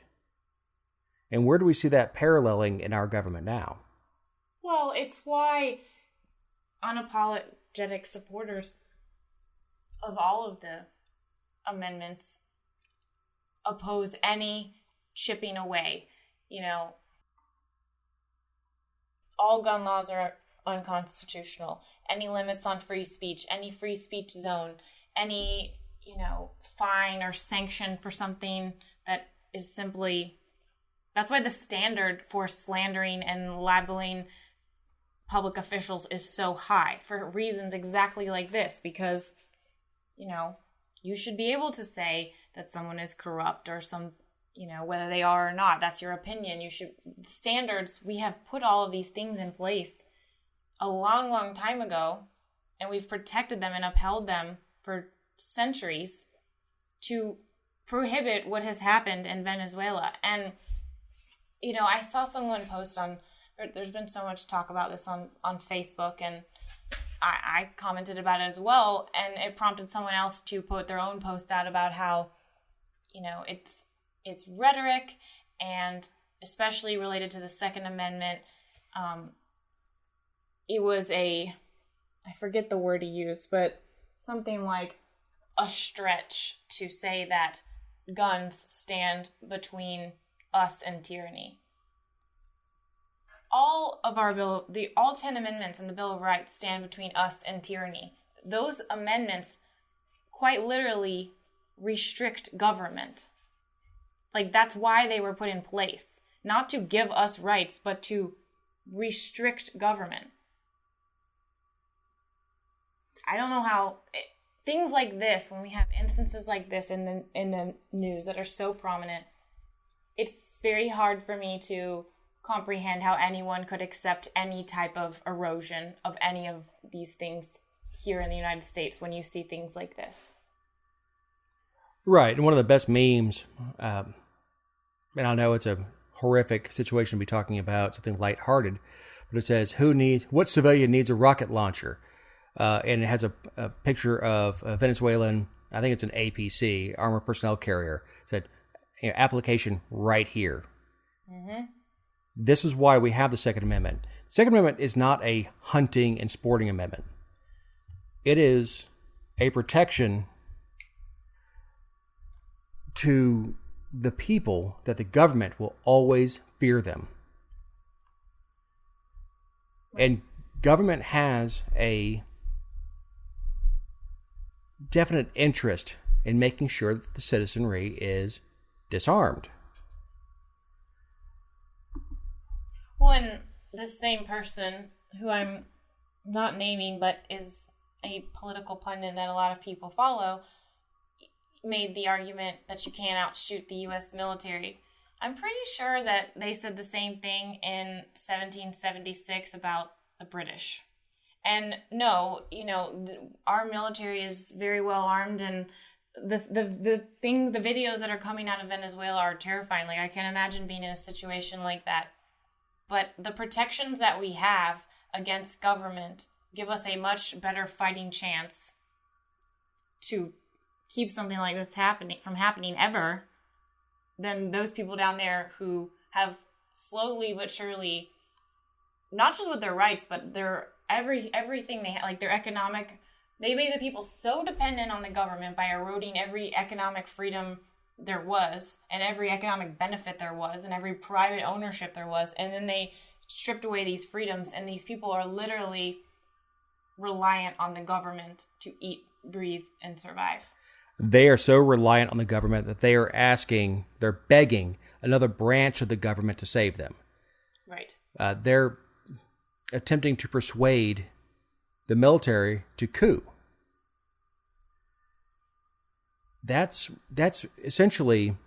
And where do we see that paralleling in our government now? Well, it's why unapologetic supporters of all of the amendments oppose any chipping away. All gun laws are unconstitutional. Any limits on free speech, any free speech zone, any, fine or sanction for something that is simply... That's why the standard for slandering and labeling public officials is so high, for reasons exactly like this, because, you should be able to say that someone is corrupt or whether they are or not. That's your opinion. Standards, we have put all of these things in place a long, long time ago, and we've protected them and upheld them for centuries to prohibit what has happened in Venezuela. And, I saw someone post there's been so much talk about this on Facebook, and I commented about it as well, and it prompted someone else to put their own post out about how, it's rhetoric, and especially related to the Second Amendment. It was I forget the word he used, but something like a stretch to say that guns stand between us and tyranny. All 10 amendments in the Bill of Rights stand between us and tyranny. Those amendments quite literally restrict government. Like, that's why they were put in place. Not to give us rights, but to restrict government. I don't know how things like this, when we have instances like this in the news that are so prominent, it's very hard for me to comprehend how anyone could accept any type of erosion of any of these things here in the United States when you see things like this. Right, and one of the best memes, and I know it's a horrific situation to be talking about, something lighthearted, but it says, what civilian needs a rocket launcher? And it has a picture of a Venezuelan, I think it's an APC, armored personnel carrier. It said, application right here. Mm-hmm. This is why we have the Second Amendment. The Second Amendment is not a hunting and sporting amendment. It is a protection to the people that the government will always fear them. And government has a definite interest in making sure that the citizenry is disarmed. Well, and this same person, who I'm not naming, but is a political pundit that a lot of people follow, made the argument that you can't outshoot the U.S. military. I'm pretty sure that they said the same thing in 1776 about the British. And no, our military is very well armed, and the videos that are coming out of Venezuela are terrifying. Like, I can't imagine being in a situation like that. But the protections that we have against government give us a much better fighting chance to keep something like this from happening ever than those people down there who have slowly but surely, not just with their rights, but their everything they have, like their economic, they made the people so dependent on the government by eroding every economic freedom there was and every economic benefit there was and every private ownership there was, and then they stripped away these freedoms, and these people are literally reliant on the government to eat, breathe, and survive. They are so reliant on the government that they're begging another branch of the government to save them. Right. They're attempting to persuade the military to coup. That's essentially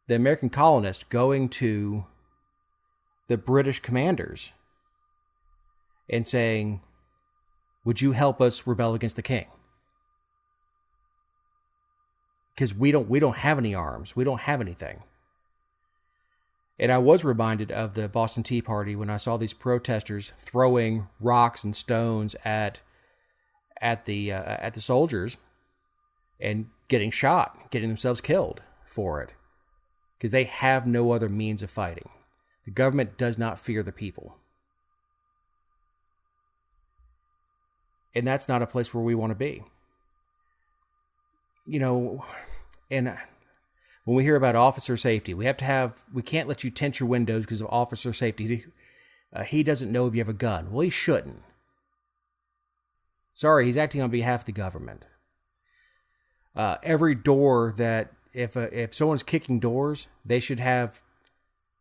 the American colonists going to the British commanders and saying, would you help us rebel against the king? Because we don't have any arms. We don't have anything. And I was reminded of the Boston Tea Party when I saw these protesters throwing rocks and stones at the soldiers and getting shot, getting themselves killed for it, because they have no other means of fighting. The government does not fear the people. And that's not a place where we want to be. And when we hear about officer safety, we can't let you tint your windows because of officer safety. He doesn't know if you have a gun. Well, he shouldn't. Sorry, he's acting on behalf of the government. Every door that, if someone's kicking doors, they should have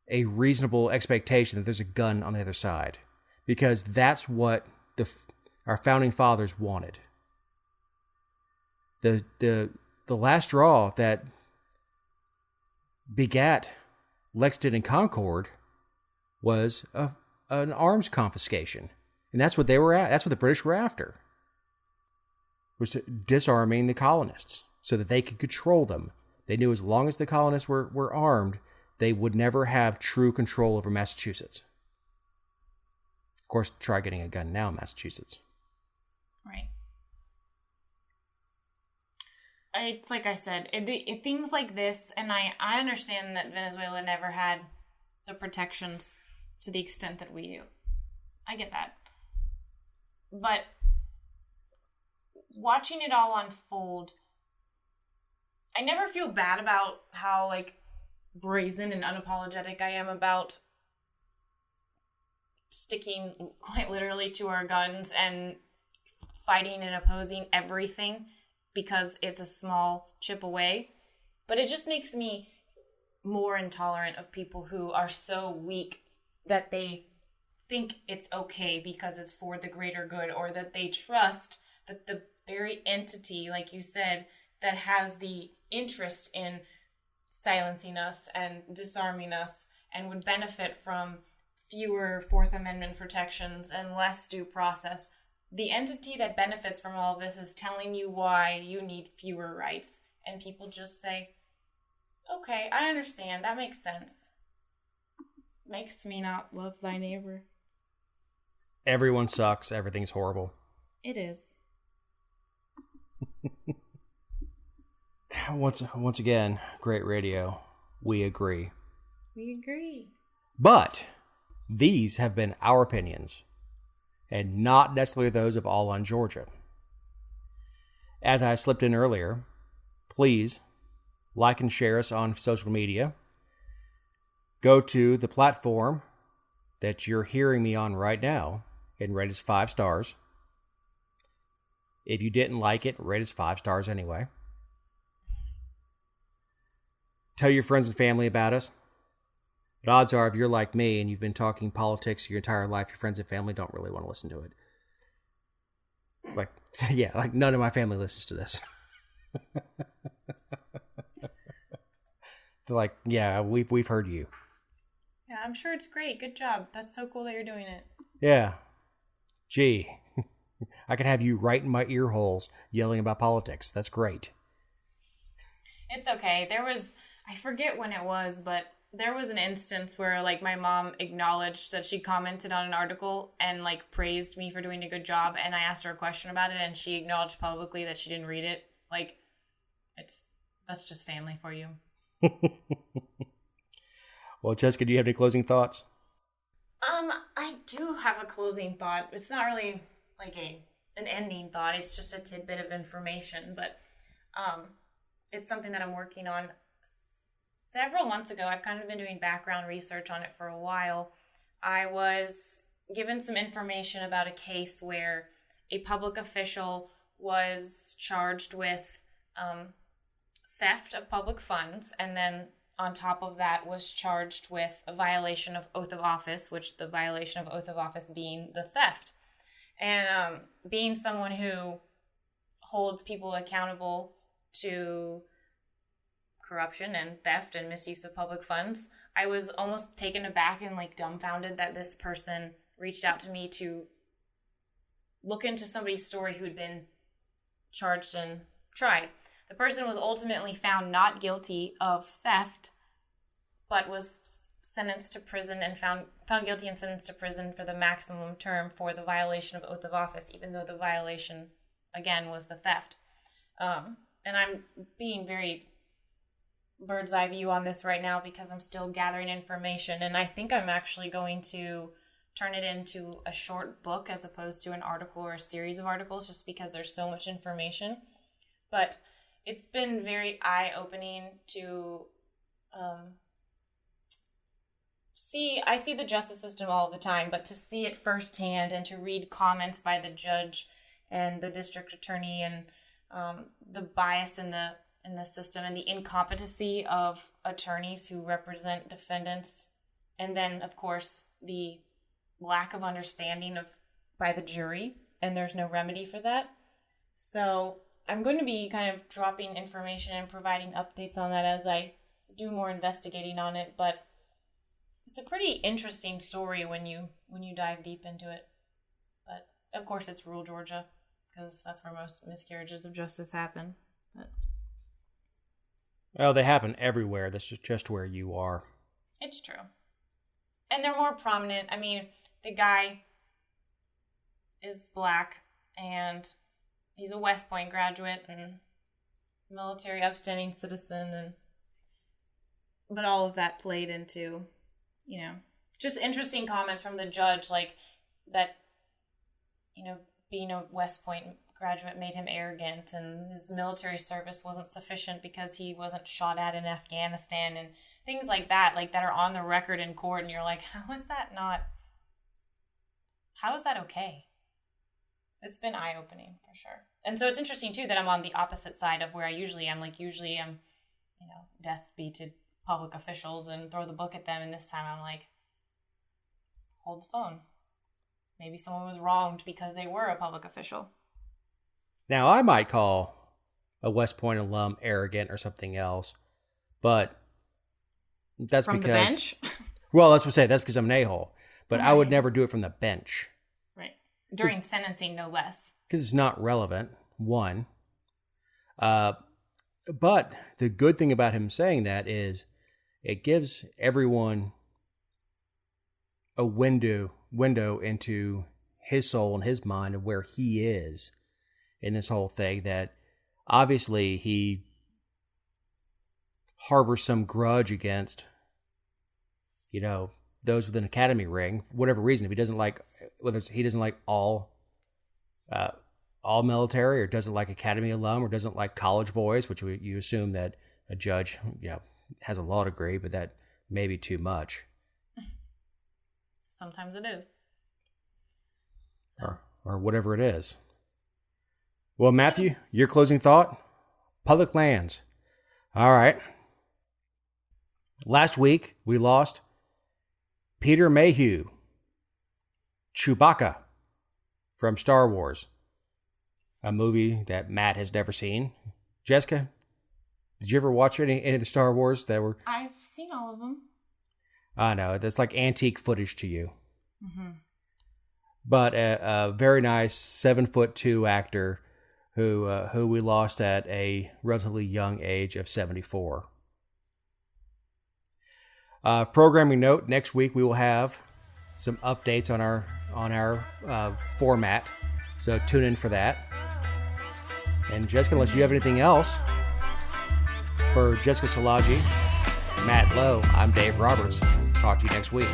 a reasonable expectation that there's a gun on the other side, because that's what our founding fathers wanted. The last straw that begat Lexington and Concord was an arms confiscation, and that's what they were at. That's what the British were after, was disarming the colonists so that they could control them. They knew as long as the colonists were armed, they would never have true control over Massachusetts. Of course, try getting a gun now in Massachusetts. Right. It's like I said, things like this, and I understand that Venezuela never had the protections to the extent that we do. I get that. But watching it all unfold I never feel bad about how, like, brazen and unapologetic I am about sticking quite literally to our guns and fighting and opposing everything because it's a small chip away. But it just makes me more intolerant of people who are so weak that they think it's okay because it's for the greater good, or that they trust that the very entity, like you said, that has the interest in silencing us and disarming us and would benefit from fewer Fourth Amendment protections and less due process. The entity that benefits from all of this is telling you why you need fewer rights. And people just say, okay, I understand. That makes sense. Makes me not love thy neighbor. Everyone sucks. Everything's horrible. It is. Once again, great radio. We agree. We agree. But these have been our opinions, and not necessarily those of All on Georgia. As I slipped in earlier, please like and share us on social media. Go to the platform that you're hearing me on right now and rate us 5 stars. If you didn't like it, rate us 5 stars anyway. Tell your friends and family about us. But odds are, if you're like me and you've been talking politics your entire life, your friends and family don't really want to listen to it. Like none of my family listens to this. They're like, yeah, we've heard you. Yeah, I'm sure it's great. Good job. That's so cool that you're doing it. Yeah. Gee, I can have you right in my ear holes yelling about politics. That's great. It's okay. I forget when it was, but there was an instance where, like, my mom acknowledged that she commented on an article and, like, praised me for doing a good job, and I asked her a question about it, and she acknowledged publicly that she didn't read it. Like, that's just family for you. Well, Jessica, do you have any closing thoughts? I do have a closing thought. It's not really like an ending thought. It's just a tidbit of information, but it's something that I'm working on. Several months ago, I've kind of been doing background research on it for a while. I was given some information about a case where a public official was charged with theft of public funds, and then on top of that was charged with a violation of oath of office, which the violation of oath of office being the theft. And being someone who holds people accountable to corruption and theft and misuse of public funds, I was almost taken aback and, like, dumbfounded that this person reached out to me to look into somebody's story who'd been charged and tried. The person was ultimately found not guilty of theft, but was sentenced to prison and found guilty and sentenced to prison for the maximum term for the violation of oath of office, even though the violation, again, was the theft. And I'm being very bird's eye view on this right now because I'm still gathering information, and I think I'm actually going to turn it into a short book as opposed to an article or a series of articles, just because there's so much information. But it's been very eye-opening to I see the justice system all the time, but to see it firsthand and to read comments by the judge and the district attorney and the bias in the system and the incompetency of attorneys who represent defendants, and then, of course, the lack of understanding by the jury, and there's no remedy for that. So I'm going to be kind of dropping information and providing updates on that as I do more investigating on it, but it's a pretty interesting story when you dive deep into it. But of course it's rural Georgia, because that's where most miscarriages of justice happen. But well, they happen everywhere. That's just where you are. It's true. And they're more prominent. I mean, the guy is black, and he's a West Point graduate and military upstanding citizen, but all of that played into, just interesting comments from the judge, like that, being a West Point graduate made him arrogant, and his military service wasn't sufficient because he wasn't shot at in Afghanistan, and things like that are on the record in court, and you're like, how is that okay? It's been eye-opening for sure. And so it's interesting too that I'm on the opposite side of where I usually am. Like usually I'm, death be to public officials and throw the book at them, and this time I'm like, hold the phone. Maybe someone was wronged because they were a public official. Now, I might call a West Point alum arrogant or something else, but that's from because... the bench? Well, that's what I say. That's because I'm an a-hole. But Right. I would never do it from the bench. Right. During sentencing, no less. Because it's not relevant, one. But the good thing about him saying that is it gives everyone a window into his soul and his mind of where he is in this whole thing, that obviously he harbors some grudge against, those with an academy ring, for whatever reason. If he doesn't like, whether he doesn't like all military, or doesn't like academy alum, or doesn't like college boys, which you assume that a judge, has a law degree, but that may be too much. Sometimes it is. Or whatever it is. Well, Matthew, your closing thought? Public lands. All right. Last week, we lost Peter Mayhew, Chewbacca from Star Wars, a movie that Matt has never seen. Jessica, did you ever watch any of the Star Wars that were... I've seen all of them. I know, that's like antique footage to you. Mm-hmm. But a very nice 7'2" actor who we lost at a relatively young age of 74. Programming note: next week we will have some updates on our format, so tune in for that. And Jessica, unless you have anything else, for Jessica Szilagyi, Matt Lowe, I'm Dave Roberts. Talk to you next week.